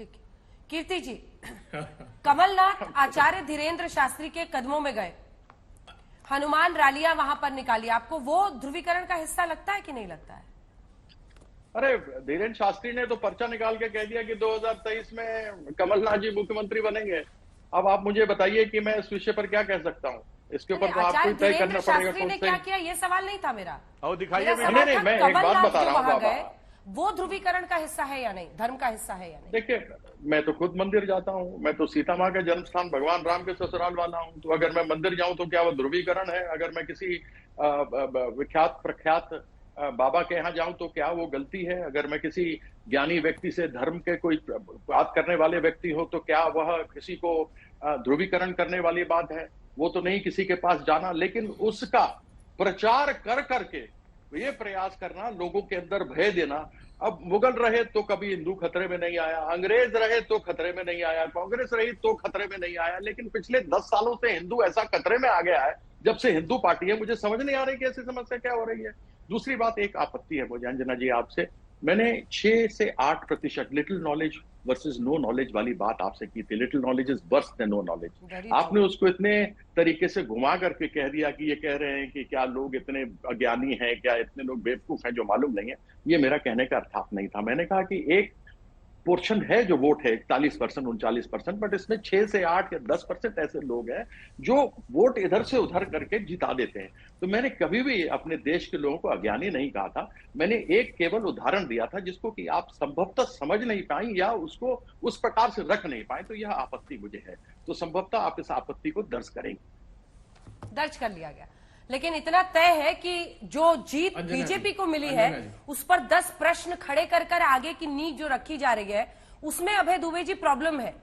ठीक है। कीर्ति जी, कमलनाथ आचार्य धीरेन्द्र शास्त्री के कदमों में गए, हनुमान रैलियां वहां पर निकाली, आपको वो ध्रुवीकरण का हिस्सा लगता है कि नहीं लगता है? अरे धीरेन्द्र शास्त्री ने तो पर्चा निकाल के कह दिया कि 2023 में कमलनाथ जी मुख्यमंत्री बनेंगे। अब आप मुझे बताइए कि मैं इस विषय पर क्या कह सकता हूँ। इसके ऊपर तो आपको ही तय करना पड़ेगा। शास्त्री ने क्या किया, ये सवाल नहीं था मेरा। दिखाइए। नहीं, मैं एक बात बता रहा हूँ बाबा, वो ध्रुवीकरण का हिस्सा है या नहीं, धर्म का हिस्सा है या नहीं? देखिए, मैं तो खुद मंदिर जाता हूँ, मैं तो सीता माँ के जन्म स्थान भगवान राम के ससुराल वाला हूँ। तो अगर मैं मंदिर जाऊं तो क्या वो ध्रुवीकरण है? अगर मैं किसी विख्यात प्रख्यात बाबा के यहाँ जाऊं तो क्या वो गलती है? अगर मैं किसी ज्ञानी व्यक्ति से धर्म के कोई बात करने वाले व्यक्ति हो तो क्या वह किसी को ध्रुवीकरण करने वाली बात है? वो तो नहीं किसी के पास जाना, लेकिन उसका प्रचार कर करके ये प्रयास करना, लोगों के अंदर भय देना। अब मुगल रहे तो कभी हिंदू खतरे में नहीं आया, अंग्रेज रहे तो खतरे में नहीं आया, कांग्रेस रही तो खतरे में नहीं आया, लेकिन पिछले 10 सालों से हिंदू ऐसा खतरे में आ गया है जब से हिंदू पार्टी है। मुझे समझ नहीं आ रही कि ऐसी समस्या क्या हो रही है। दूसरी बात, एक आपत्ति है मुझे अंजना जी आपसे, मैंने 6 से 8% little knowledge versus no knowledge वाली बात आपसे की थी। Little knowledge is worse than no knowledge. आपने उसको इतने तरीके से घुमा करके कह दिया कि ये कह रहे हैं कि क्या लोग इतने अज्ञानी हैं, क्या इतने लोग बेवकूफ हैं जो मालूम नहीं है। ये मेरा कहने का अर्थात नहीं था। मैंने कहा कि एक पोर्शन है जो वोट है 40% 39%, बट इसमें 6 से 8 या 10% ऐसे लोग हैं जो वोट इधर से उधर करके जिता देते हैं। तो मैंने कभी भी अपने देश के लोगों को अज्ञानी नहीं कहा था। मैंने एक केवल उदाहरण दिया था जिसको कि आप संभवतः समझ नहीं पाई या उसको उस प्रकार से रख नहीं पाए, तो यह आपत्ति मुझे है। तो संभवतः आप इस आपत्ति को दर्ज करेंगे। दर्ज कर लिया गया, लेकिन इतना तय है कि जो जीत बीजेपी को मिली है उस पर 10 प्रश्न खड़े कर कर आगे की नींव जो रखी जा रही है उसमें अभय दुबे जी प्रॉब्लम है,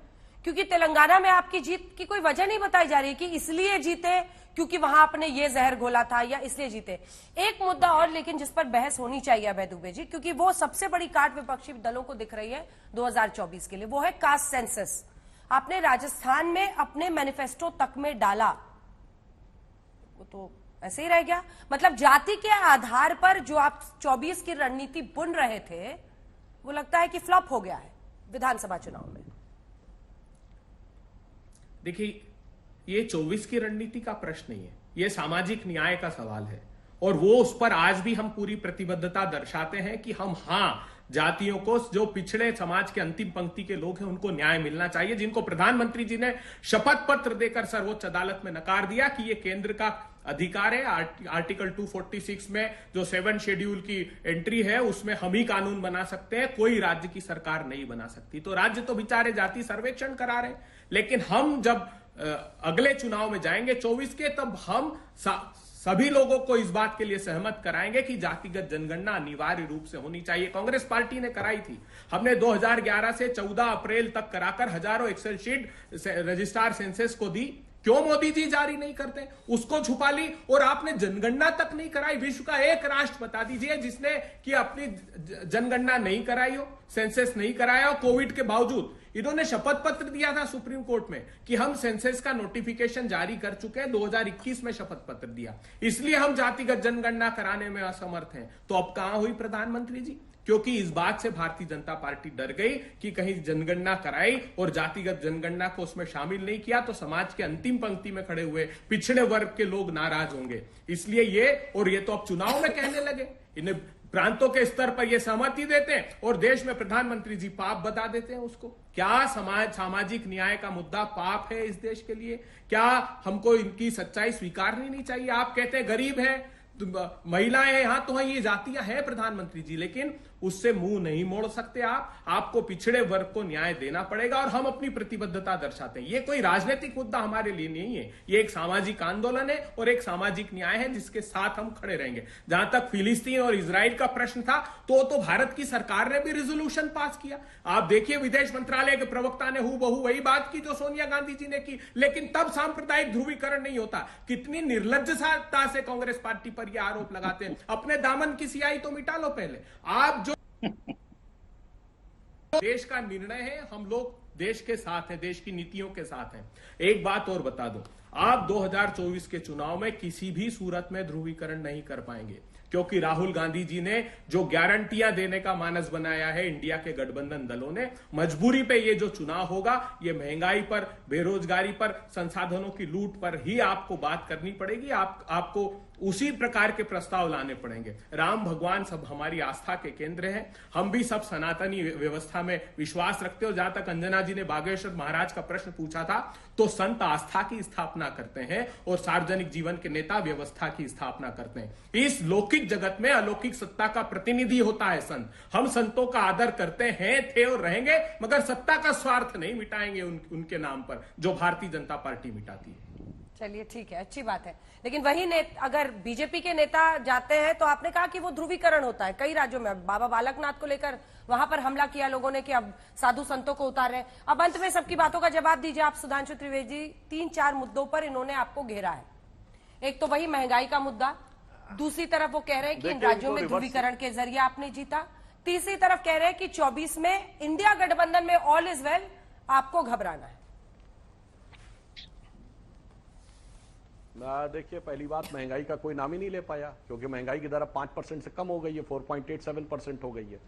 क्योंकि तेलंगाना में आपकी जीत की कोई वजह नहीं बताई जा रही कि इसलिए जीते क्योंकि वहां आपने ये जहर घोला था या इसलिए जीते। एक मुद्दा और लेकिन जिस पर बहस होनी चाहिए अभय दुबे जी, क्योंकि वो सबसे बड़ी काट विपक्षी दलों को दिख रही है 2024 के लिए, वो है कास्ट सेंसस। आपने राजस्थान में अपने मैनिफेस्टो तक में डाला, वो तो ऐसे ही रह गया। मतलब जाति के आधार पर जो आप 24 की रणनीति बुन रहे थे वो लगता है कि फ्लॉप हो गया है विधानसभा चुनाव में। देखिए, ये 24 की रणनीति का प्रश्न नहीं है, ये सामाजिक न्याय का सवाल है, और वो उस पर आज भी हम पूरी प्रतिबद्धता दर्शाते हैं कि हम जातियों को, जो पिछड़े समाज के अंतिम पंक्ति के लोग हैं, उनको न्याय मिलना चाहिए, जिनको प्रधानमंत्री जी ने शपथ पत्र देकर सर्वोच्च अदालत में नकार दिया कि ये केंद्र का अधिकार है। आर्टिकल 246 में जो 7 शेड्यूल की एंट्री है उसमें हम ही कानून बना सकते हैं, कोई राज्य की सरकार नहीं बना सकती। तो राज्य तो बेचारे जाति सर्वेक्षण करा रहे, लेकिन हम जब अगले चुनाव में जाएंगे 24 के, तब हम सभी लोगों को इस बात के लिए सहमत कराएंगे कि जातिगत जनगणना अनिवार्य रूप से होनी चाहिए। कांग्रेस पार्टी ने कराई थी, हमने 2011 से 14 अप्रैल तक कराकर हजारों एक्सेल शीट रजिस्ट्रार सेंसस को दी। क्यों मोदी जी जारी नहीं करते? उसको छुपा ली, और आपने जनगणना तक नहीं कराई। विश्व का एक राष्ट्र बता दीजिए जिसने कि अपनी जनगणना नहीं कराई हो, सेंसस नहीं कराया हो, कोविड के बावजूद। इन्होंने शपथ पत्र दिया था सुप्रीम कोर्ट में कि हम सेंसस का नोटिफिकेशन जारी कर चुके हैं, 2021 में शपथ पत्र दिया, इसलिए हम जातिगत जनगणना कराने में असमर्थ हैं। तो अब कहां हुई प्रधानमंत्री जी? क्योंकि इस बात से भारतीय जनता पार्टी डर गई कि कहीं जनगणना कराई और जातिगत जनगणना को उसमें शामिल नहीं किया तो समाज के अंतिम पंक्ति में खड़े हुए पिछड़े वर्ग के लोग नाराज होंगे। इसलिए ये तो अब चुनाव में कहने लगे, इन्हें प्रांतों के स्तर पर ये सहमति देते हैं और देश में प्रधानमंत्री जी पाप बता देते हैं उसको। क्या सामाजिक न्याय का मुद्दा पाप है इस देश के लिए? क्या हमको इनकी सच्चाई स्वीकारनी नहीं चाहिए? आप कहते हैं गरीब है, महिलाएं हैं, यहां तो है, ये जातियां हैं प्रधानमंत्री जी, लेकिन उससे मुंह नहीं मोड़ सकते आप। आपको पिछड़े वर्ग को न्याय देना पड़ेगा और हम अपनी प्रतिबद्धता दर्शाते हैं। ये कोई राजनीतिक मुद्दा हमारे लिए नहीं है, ये एक सामाजिक आंदोलन है और एक सामाजिक न्याय है जिसके साथ हम खड़े रहेंगे। जहां तक फिलिस्तीन और इजराइल का प्रश्न था तो भारत की सरकार ने भी रेजोल्यूशन पास किया। आप देखिए, विदेश मंत्रालय के प्रवक्ता ने हूबहू वही बात की जो सोनिया गांधी जी ने की, लेकिन तब सांप्रदायिक ध्रुवीकरण नहीं होता। कितनी निर्लज्जता से कांग्रेस पार्टी पर यह आरोप लगाते हैं। अपने दामन की सियाही तो मिटा लो पहले। आप जो देश का निर्णय है, हम लोग देश के साथ हैं, देश की नीतियों के साथ हैं। एक बात और बता दूं, आप 2024 के चुनाव में किसी भी सूरत में ध्रुवीकरण नहीं कर पाएंगे। क्योंकि राहुल गांधी जी ने जो गारंटियां देने का मानस बनाया है इंडिया के गठबंधन दलों ने, मजबूरी पे ये जो चुनाव होगा, ये महंगाई पर, बेरोजगारी पर, संसाधनों की लूट पर ही आपको बात करनी पड़ेगी। आपको उसी प्रकार के प्रस्ताव लाने पड़ेंगे। राम भगवान सब हमारी आस्था के केंद्र हैं। हम भी सब सनातनी व्यवस्था में विश्वास रखते हो। जहां तक अंजना जी ने बागेश्वर महाराज का प्रश्न पूछा था, तो संत आस्था की स्थापना करते हैं और सार्वजनिक जीवन के नेता व्यवस्था की स्थापना करते हैं। इस लौकिक जगत में अलौकिक सत्ता का प्रतिनिधि होता है संत। हम संतों का आदर करते हैं, थे और रहेंगे, मगर सत्ता का स्वार्थ नहीं मिटाएंगे उनके नाम पर, जो भारतीय जनता पार्टी मिटाती है। चलिए ठीक है, अच्छी बात है। लेकिन वही अगर बीजेपी के नेता जाते हैं तो आपने कहा कि वो ध्रुवीकरण होता है कई राज्यों में। बाबा बालकनाथ को लेकर वहां पर हमला किया लोगों ने कि अब साधु संतों को उतार रहे हैं। अब अंत में सबकी बातों का जवाब दीजिए आप सुधांशु त्रिवेदी। 3-4 मुद्दों पर इन्होंने आपको घेरा है। एक तो वही महंगाई का मुद्दा, दूसरी तरफ वो कह रहे हैं कि इन राज्यों में ध्रुवीकरण के जरिए आपने जीता, तीसरी तरफ कह रहे हैं कि 24 में इंडिया गठबंधन में ऑल इज वेल, आपको घबराना है। देखिए, पहली बात, महंगाई का कोई नाम ही नहीं ले पाया, क्योंकि महंगाई की दर अब 5% से कम हो गई है, 4.87% हो गई है।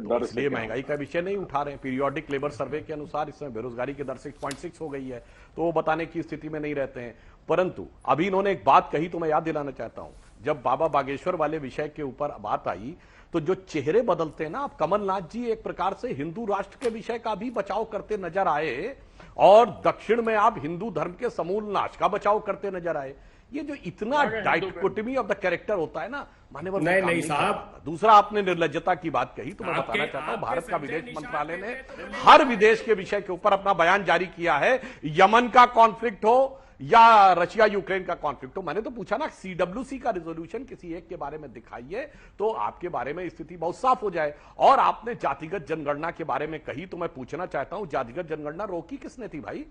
तो इसलिए महंगाई का विषय नहीं उठा रहे हैं। पीरियोडिक लेबर सर्वे के अनुसार इस समय बेरोजगारी की दर 6.6 हो गई है, तो वो बताने की स्थिति में नहीं रहते हैं। परंतु अभी इन्होंने एक बात कही तो मैं याद दिलाना चाहता हूं। जब बाबा बागेश्वर वाले विषय के ऊपर बात आई तो जो चेहरे बदलते हैं ना, अब कमलनाथ जी एक प्रकार से हिंदू राष्ट्र के विषय का भी बचाव करते नजर आए और दक्षिण में आप हिंदू धर्म के समूल नाश का बचाव करते नजर आए। ये जो इतना डाइकोटमी ऑफ द कैरेक्टर होता है ना, मान्यवर नहीं साहब। दूसरा, आपने निर्लज्जता की बात कही तो मैं बताना चाहता हूं, भारत का विदेश मंत्रालय ने हर विदेश के विषय के ऊपर अपना बयान जारी किया है। यमन का कॉन्फ्लिक्ट हो या रशिया यूक्रेन का कॉन्फ्लिक्ट हो। मैंने तो पूछा ना, CWC का रिजोल्यूशन किसी एक के बारे में दिखाइए तो आपके बारे में स्थिति बहुत साफ हो जाए। और आपने जातिगत जनगणना के बारे में कही तो मैं पूछना चाहता हूं, जातिगत जनगणना रोकी किसने थी भाई?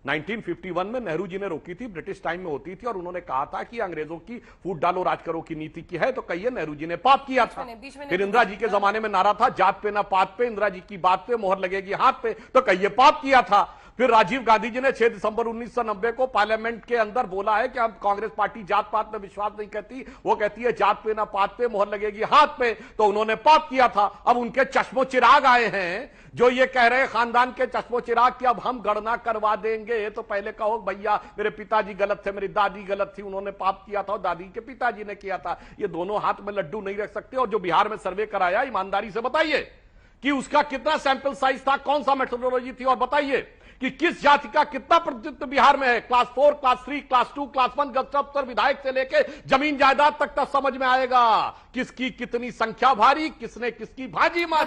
1951 में नेहरू जी ने रोकी थी, ब्रिटिश टाइम में होती थी, और उन्होंने कहा था कि अंग्रेजों की फूट डालो राज करो की नीति की है, तो कहिए नेहरू जी ने पाप किया था। फिर इंदिरा जी के जमाने में नारा था, जात पे ना पात पे, इंदिरा जी की बात पे मोहर लगेगी हाथ पे, तो कहिए पाप किया था। फिर राजीव गांधी जी ने 6 दिसंबर 1990 को पार्लियामेंट के अंदर बोला है कि अब कांग्रेस पार्टी जात पात में विश्वास नहीं करती, वो कहती है जात पे ना पात पे मोहर लगेगी हाथ पे, तो उन्होंने पाप किया था। अब उनके चश्मो चिराग आए हैं जो ये कह रहे हैं, खानदान के चश्मो चिराग की अब हम गणना करवा देंगे। तो पहले कहो भैया मेरे पिताजी गलत थे, मेरी दादी गलत थी, उन्होंने पाप किया था और दादी के पिताजी ने किया था। ये दोनों हाथ में लड्डू नहीं रख सकते। और जो बिहार में सर्वे कराया, ईमानदारी से बताइए कि उसका कितना सैंपल साइज था, कौन सा मेथोडोलॉजी थी, और बताइए कि किस जाति का कितना प्रतिनिधित्व बिहार में है। क्लास 4, क्लास 3, क्लास 2, क्लास 1 गस्तर विधायक से लेके जमीन जायदाद तक समझ में आएगा किसकी कितनी संख्या भारी, किसने किसकी भाजी मारी।